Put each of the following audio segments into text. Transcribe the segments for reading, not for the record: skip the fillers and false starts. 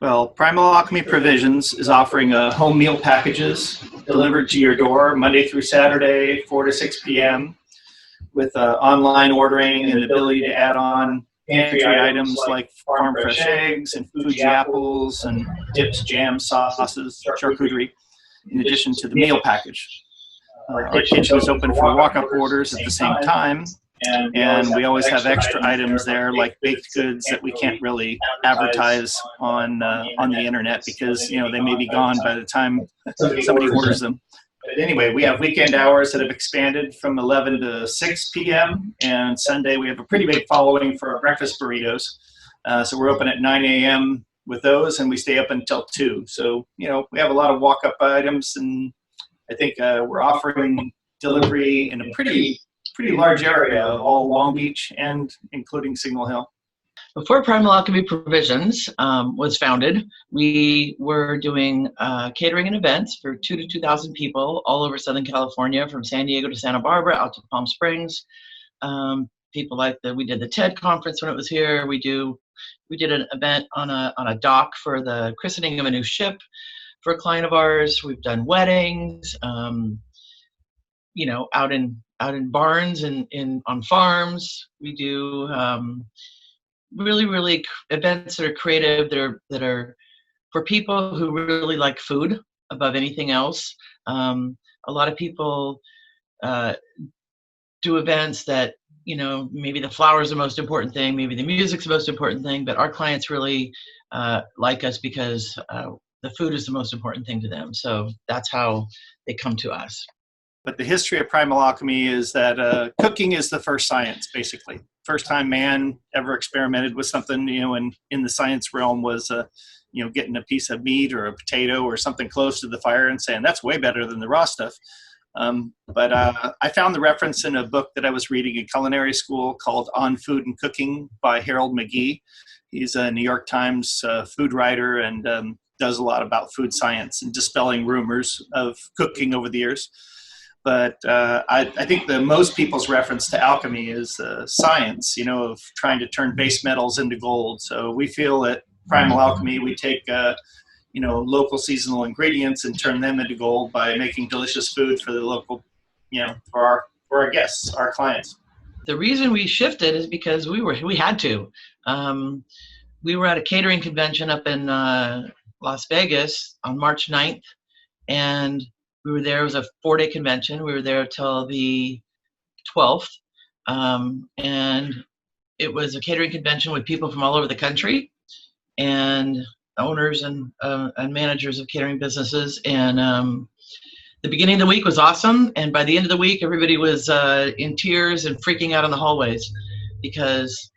Well, Primal Alchemy Provisions is offering home meal packages delivered to your door Monday through Saturday, 4 to 6 p.m. with online ordering and the ability to add on pantry items like farm fresh eggs and Fuji apples and dips, jams, sauces, charcuterie, in addition to the meal package. Our kitchen is open for walk-up orders at the same time, and we always have extra items there like baked goods that we can't really advertise on the internet because they may be gone by the time somebody orders them. But anyway, we have weekend hours that have expanded from 11 to 6 p.m. and Sunday we have a pretty big following for our breakfast burritos. So we're open at 9 a.m. with those, and we stay up until 2. So we have a lot of walk-up items, and I think we're offering delivery in a pretty large area, all Long Beach and including Signal Hill. Before Primal Alchemy Provisions was founded, we were doing catering and events for 2,000 to 2,000 people all over Southern California, from San Diego to Santa Barbara, out to Palm Springs. People we did the TED conference when it was here. We did an event on a dock for the christening of a new ship for a client of ours. We've done weddings, out in barns and on farms. We do really events that are creative, that are for people who really like food above anything else. A lot of people do events that maybe the flowers are the most important thing, maybe the music's the most important thing, but our clients really like us because the food is the most important thing to them. So that's how they come to us. But the history of Primal Alchemy is that cooking is the first science, basically. First time man ever experimented with something, in the science realm was, getting a piece of meat or a potato or something close to the fire and saying, that's way better than the raw stuff. But I found the reference in a book that I was reading in culinary school called On Food and Cooking by Harold McGee. He's a New York Times food writer and does a lot about food science and dispelling rumors of cooking over the years. But I think most people's reference to alchemy is science, of trying to turn base metals into gold. So we feel at Primal Alchemy, we take, local seasonal ingredients and turn them into gold by making delicious food for the local, for our guests, our clients. The reason we shifted is because we had to. We were at a catering convention up in Las Vegas on March 9th, and we were there. It was a 4-day convention. We were there till the 12th. And it was a catering convention with people from all over the country and owners and managers of catering businesses. And the beginning of the week was awesome. And by the end of the week, everybody was in tears and freaking out in the hallways because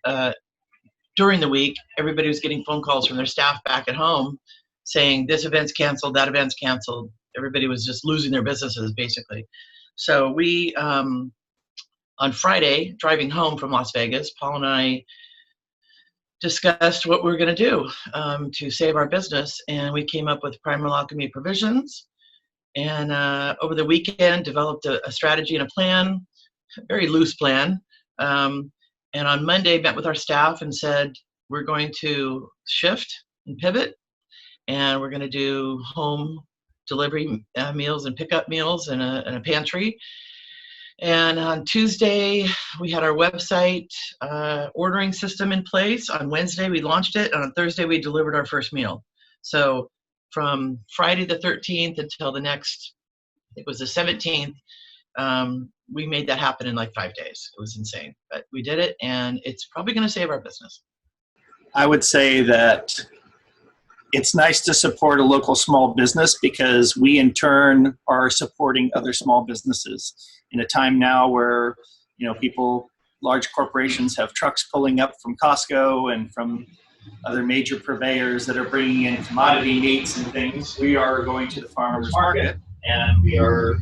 during the week, everybody was getting phone calls from their staff back at home saying, this event's canceled, that event's canceled. Everybody was just losing their businesses, basically. So we, on Friday, driving home from Las Vegas, Paul and I discussed what we were going to do to save our business. And we came up with Primal Alchemy Provisions. And over the weekend, developed a strategy and a plan, a very loose plan. And on Monday, met with our staff and said, we're going to shift and pivot. And we're going to do home delivery meals and pickup meals in a pantry. And on Tuesday, we had our website ordering system in place. On Wednesday, we launched it. And on Thursday, we delivered our first meal. So from Friday the 13th until the next, I think it was the 17th, we made that happen in like 5 days. It was insane, but we did it, and it's probably going to save our business. I would say that it's nice to support a local small business because we in turn are supporting other small businesses in a time now where, large corporations have trucks pulling up from Costco and from other major purveyors that are bringing in commodity meats and things. We are going to the farmers market and we are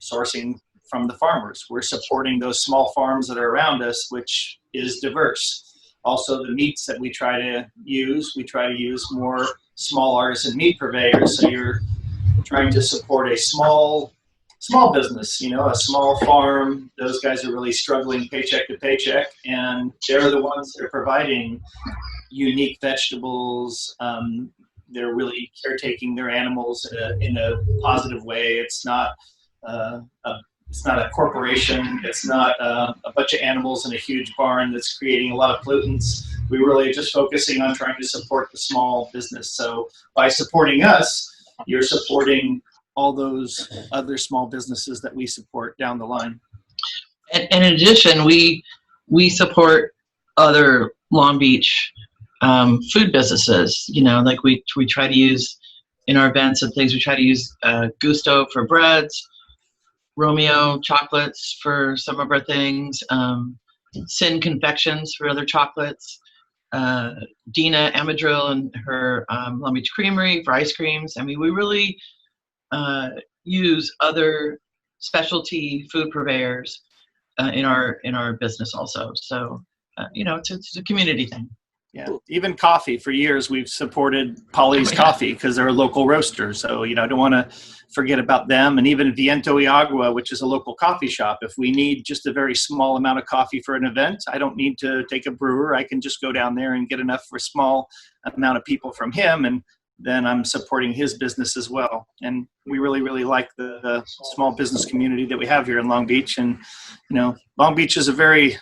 sourcing from the farmers. We're supporting those small farms that are around us, which is diverse. Also, the meats that we try to use more small artisan meat purveyors. So you're trying to support a small business, a small farm. Those guys are really struggling paycheck to paycheck, and they're the ones that are providing unique vegetables, they're really caretaking their animals in a positive way. It's not it's not a corporation. It's not a bunch of animals in a huge barn that's creating a lot of pollutants. We really are just focusing on trying to support the small business. So by supporting us, you're supporting all those other small businesses that we support down the line. And in addition, we support other Long Beach food businesses. You know, like we try to use in our events and things. We try to use Gusto for breads, Romeo chocolates for some of our things, Sin Confections for other chocolates, Dina Amadril and her Long Beach Creamery for ice creams. I mean, we really use other specialty food purveyors in our business also. So, you know, it's a community thing. Yeah, even coffee. For years, we've supported Polly's Coffee because they're a local roaster. So, you know, I don't want to forget about them. And even Viento y Agua, which is a local coffee shop. If we need just a very small amount of coffee for an event, I don't need to take a brewer. I can just go down there and get enough for a small amount of people from him. And then I'm supporting his business as well. And we really, really like the small business community that we have here in Long Beach. And, you know, Long Beach is a very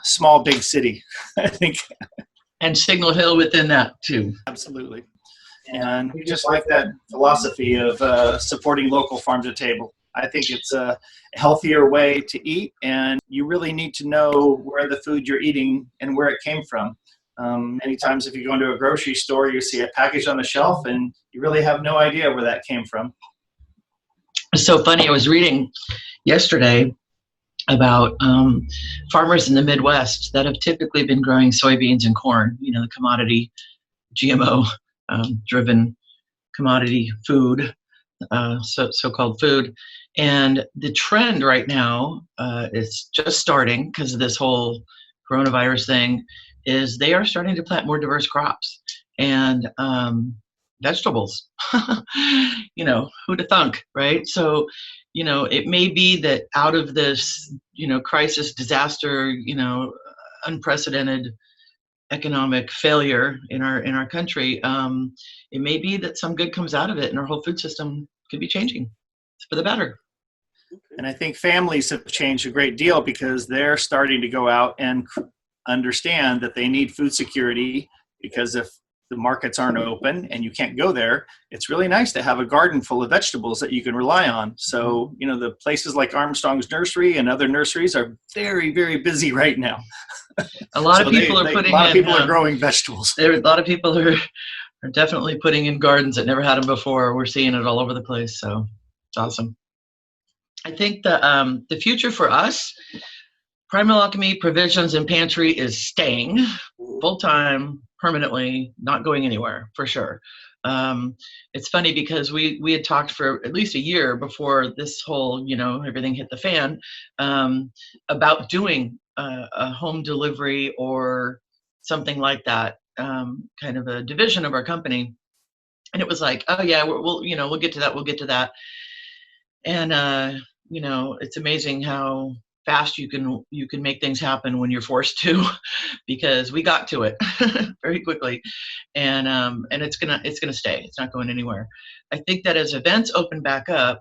small, big city, I think. And Signal Hill within that too. Absolutely. And we just like that philosophy of supporting local farm to table. I think it's a healthier way to eat, and you really need to know where the food you're eating and where it came from. Many times if you go into a grocery store, you see a package on the shelf and you really have no idea where that came from. It's so funny. I was reading yesterday about farmers in the Midwest that have typically been growing soybeans and corn, you know, the commodity GMO driven commodity food, so-called food. And the trend right now is just starting because of this whole coronavirus thing, is they are starting to plant more diverse crops and vegetables. You know, who'd have thunk, right? So, you know, it may be that out of this, you know, crisis, disaster, you know, unprecedented economic failure in our country, it may be that some good comes out of it and our whole food system could be changing for the better. And I think families have changed a great deal because they're starting to go out and understand that they need food security, because if the markets aren't open and you can't go there, it's really nice to have a garden full of vegetables that you can rely on. So, you know, the places like Armstrong's Nursery and other nurseries are very, very busy right now. A lot of people are putting in. A lot of people are growing vegetables. A lot of people are definitely putting in gardens that never had them before. We're seeing it all over the place. So it's awesome. I think the future for us, Primal Alchemy Provisions and Pantry, is staying full-time, permanently, not going anywhere, for sure. It's funny because we had talked for at least a year before this whole, you know, everything hit the fan, about doing a home delivery or something like that, kind of a division of our company. And it was like, oh yeah, we'll get to that. And, you know, it's amazing how fast you can make things happen when you're forced to, because we got to it very quickly, and it's gonna stay. It's not going anywhere. I think that as events open back up,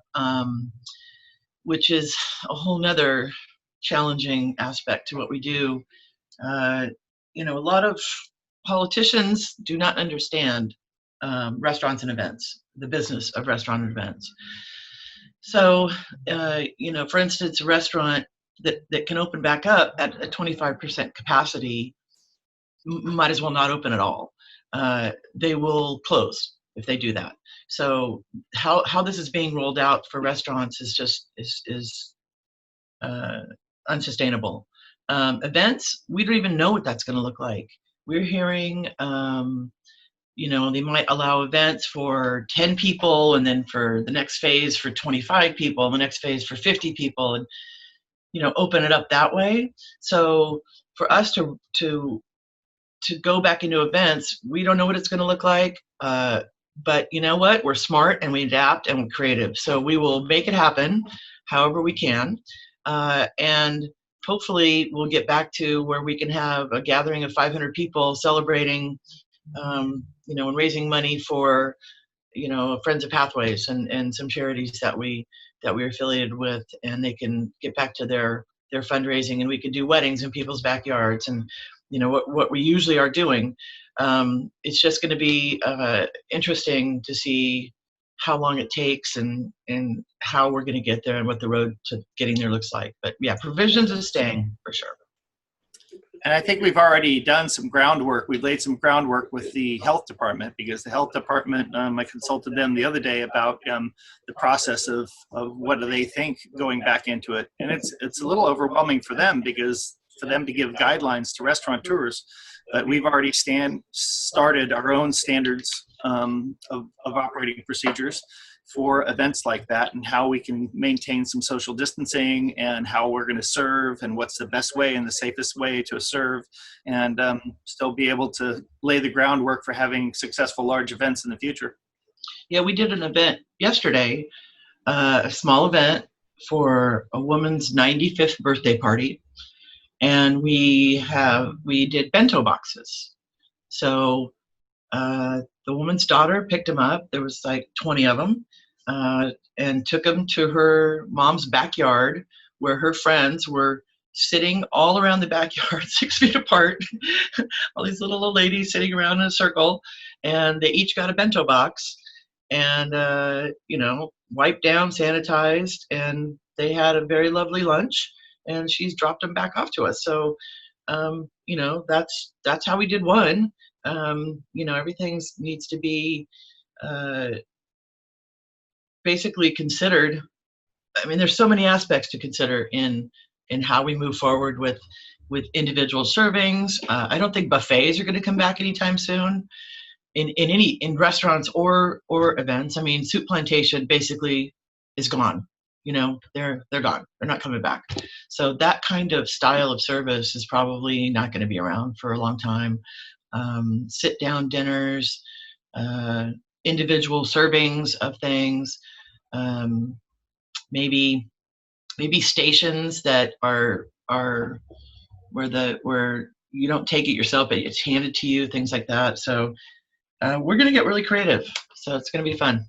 which is a whole nother challenging aspect to what we do, you know, a lot of politicians do not understand restaurants and events, the business of restaurant and events. So, you know, for instance, a restaurant that can open back up at a 25% capacity might as well not open at all. They will close if they do that. So how this is being rolled out for restaurants is just is unsustainable. Events, we don't even know what that's going to look like. We're hearing, you know, they might allow events for 10 people, and then for the next phase for 25 people, and the next phase for 50 people, and, you know, open it up that way. So for us to go back into events, we don't know what it's going to look like. But you know what? We're smart and we adapt and we're creative. So we will make it happen however we can. And hopefully we'll get back to where we can have a gathering of 500 people celebrating, you and raising money for, Friends of Pathways and some charities that we're affiliated with, and they can get back to their fundraising, and we can do weddings in people's backyards, and what we usually are doing. It's just going to be interesting to see how long it takes and how we're going to get there and what the road to getting there looks like. But yeah, provisions is staying for sure. And I think we've already done some groundwork. We've laid some groundwork with the health department, because the health department, I consulted them the other day about the process of what do they think going back into it. And it's a little overwhelming for them, because for them to give guidelines to restaurateurs, but we've already started our own standards of operating procedures for events like that, and how we can maintain some social distancing, and how we're going to serve, and what's the best way and the safest way to serve, and still be able to lay the groundwork for having successful large events in the future. Yeah, we did an event yesterday, a small event for a woman's 95th birthday party, and we did bento boxes. So the woman's daughter picked them up. There was like 20 of them. And took them to her mom's backyard, where her friends were sitting all around the backyard, 6 feet apart, all these little old ladies sitting around in a circle, and they each got a bento box, and wiped down, sanitized, and they had a very lovely lunch, and she's dropped them back off to us. So that's how we did one. Everything needs to be basically considered. I mean, there's so many aspects to consider in how we move forward with individual servings. I don't think buffets are going to come back anytime soon in restaurants or events. I mean, Soup Plantation basically is gone. They're gone. They're not coming back. So that kind of style of service is probably not going to be around for a long time. Sit down dinners, individual servings of things, maybe stations that are where you don't take it yourself, but it's handed to you, things like that. So we're gonna get really creative. So it's gonna be fun.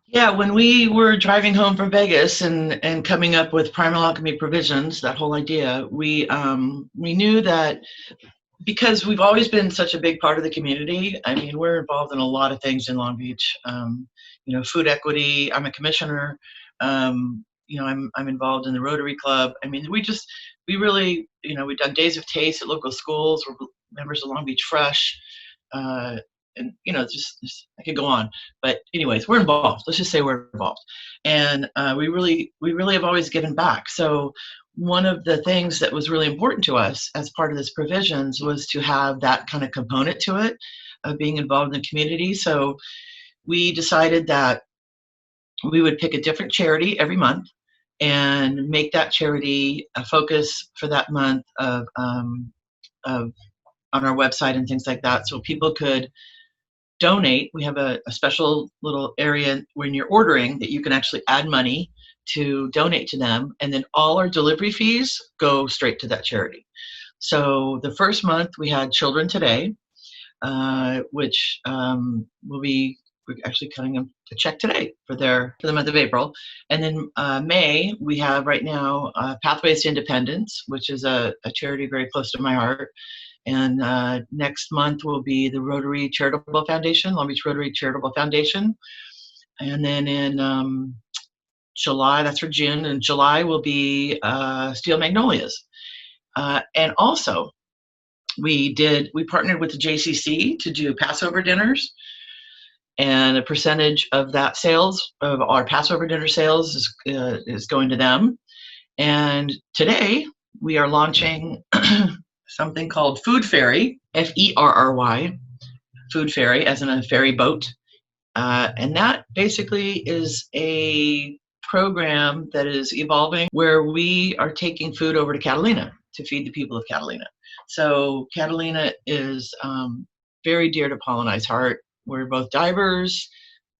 Yeah, when we were driving home from Vegas and coming up with Primal Alchemy Provisions, that whole idea, we knew that, because we've always been such a big part of the community. I mean, we're involved in a lot of things in Long Beach. Food equity. I'm a commissioner. I'm involved in the Rotary Club. I mean, we really, we've done days of taste at local schools. We're members of Long Beach Fresh, and just I could go on. But anyways, we're involved. Let's just say we're involved, and we really have always given back. So one of the things that was really important to us as part of this provisions was to have that kind of component to it, of being involved in the community. So we decided that we would pick a different charity every month and make that charity a focus for that month of on our website and things like that, so people could donate. We have a special little area when you're ordering that you can actually add money to donate to them, and then all our delivery fees go straight to that charity. So the first month we had Children Today, which we're actually cutting them a check today for the month of April. And then May, we have right now Pathways to Independence, which is a charity very close to my heart. And next month will be the Rotary Charitable Foundation, Long Beach Rotary Charitable Foundation. And then in July, that's for June, and July will be Steel Magnolias. And also, we partnered with the JCC to do Passover dinners, and a percentage of that sales, of our Passover dinner sales, is going to them. And today, we are launching something called Food Ferry, Ferry, Food Ferry, as in a ferry boat. And that basically is a program that is evolving, where we are taking food over to Catalina to feed the people of Catalina. So Catalina is very dear to Paul and I's heart. We're both divers.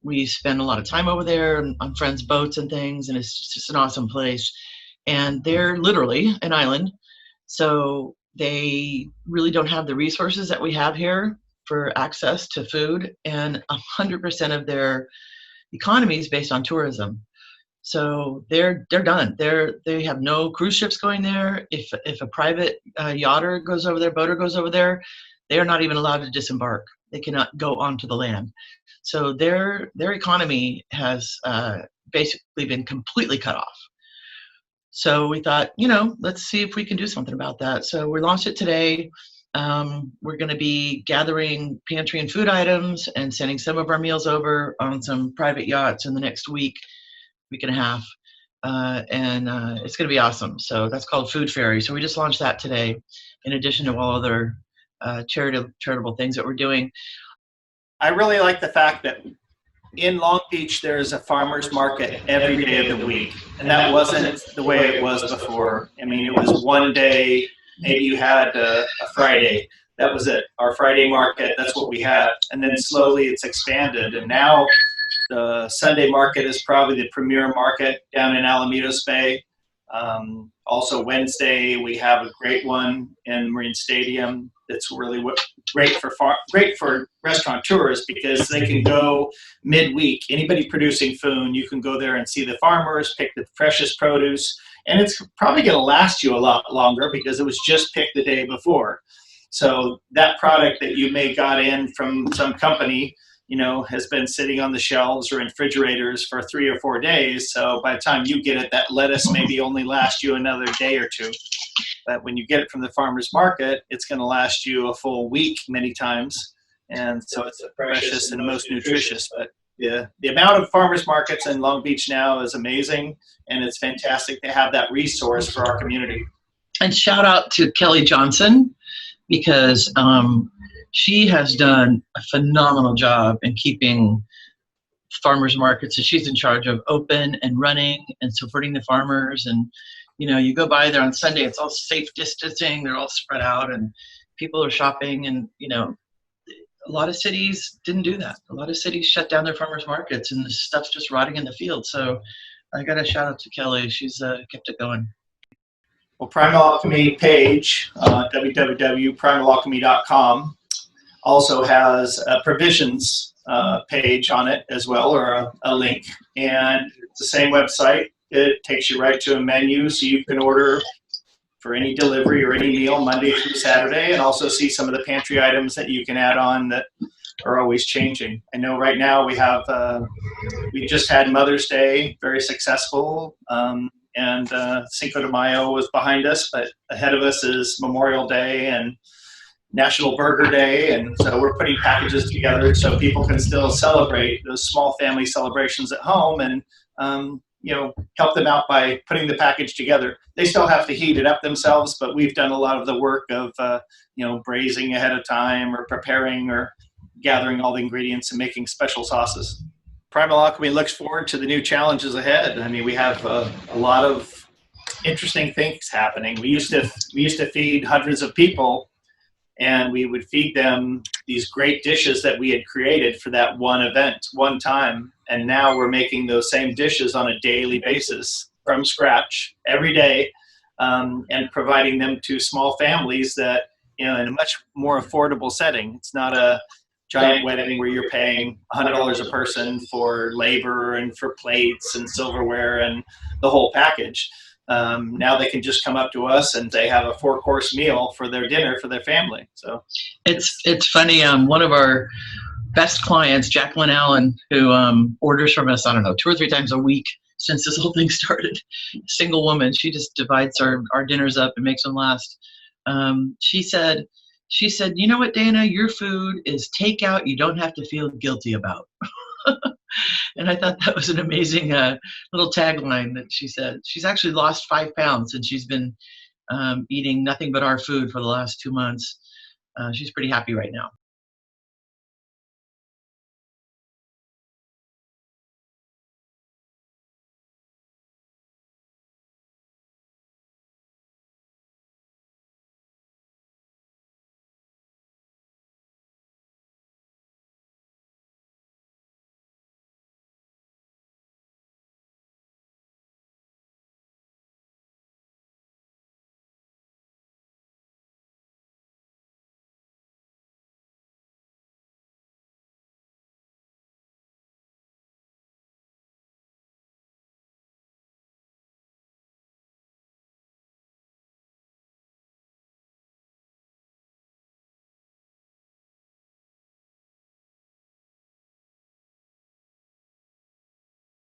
We spend a lot of time over there on friends' boats and things, and it's just an awesome place. And they're literally an island, so they really don't have the resources that we have here for access to food, and 100% of their economy is based on tourism. So they're done. They have no cruise ships going there. If a private yachter goes over there, boater goes over there, they are not even allowed to disembark. They cannot go onto the land. So their economy has basically been completely cut off. So we thought, let's see if we can do something about that. So we launched it today. We're going to be gathering pantry and food items and sending some of our meals over on some private yachts in the next week and a half. And it's going to be awesome. So that's called Food Fairy. So we just launched that today, in addition to all other charitable things that we're doing. I really like the fact that in Long Beach, there's a farmer's market every day of the week. And that wasn't the way it was before. I mean, it was one day, maybe you had a Friday. That was it. Our Friday market, that's what we had. And then slowly it's expanded. And now the Sunday market is probably the premier market down in Alamitos Bay. Also Wednesday, we have a great one in Marine Stadium. That's really great for restaurateurs, because they can go midweek. Anybody producing food, you can go there and see the farmers, pick the freshest produce, and it's probably going to last you a lot longer because it was just picked the day before. So that product that you may got in from some company, has been sitting on the shelves or in refrigerators for 3 or 4 days. So by the time you get it, that lettuce maybe only last you another day or two. But when you get it from the farmer's market, it's going to last you a full week many times. And so it's the freshest and the most nutritious. But the amount of farmers markets in Long Beach now is amazing. And it's fantastic to have that resource for our community. And shout out to Kelly Johnson, because she has done a phenomenal job in keeping farmers markets. So she's in charge of open and running and supporting the farmers. And, you go by there on Sunday, it's all safe distancing. They're all spread out and people are shopping. And, a lot of cities didn't do that. A lot of cities shut down their farmers markets and the stuff's just rotting in the field. So I got to shout out to Kelly. She's kept it going. Well, Primal Alchemy page, www.primalalchemy.com, also has a provisions page on it as well, or a link. And it's the same website. It takes you right to a menu, so you can order for any delivery or any meal Monday through Saturday, and also see some of the pantry items that you can add on that are always changing. I know right now we just had Mother's Day, very successful. And Cinco de Mayo was behind us, but ahead of us is Memorial Day and National Burger Day. And so we're putting packages together so people can still celebrate those small family celebrations at home and, help them out by putting the package together. They still have to heat it up themselves, but we've done a lot of the work of, braising ahead of time or preparing or gathering all the ingredients and making special sauces. Primal Alchemy looks forward to the new challenges ahead. I mean, we have a lot of interesting things happening. We used to feed hundreds of people, and we would feed them these great dishes that we had created for that one event, one time. And now we're making those same dishes on a daily basis from scratch every day, and providing them to small families that, in a much more affordable setting. It's not a giant wedding where you're paying $100 a person for labor and for plates and silverware and the whole package. Now they can just come up to us and they have a 4-course meal for their dinner for their family. So it's funny. One of our best clients, Jacqueline Allen, who orders from us, 2 or 3 times a week since this whole thing started. Single woman. She just divides our dinners up and makes them last. She said, you know what, Dana, your food is takeout you don't have to feel guilty about. And I thought that was an amazing little tagline that she said. She's actually lost 5 pounds and she's been eating nothing but our food for the last 2 months. She's pretty happy right now.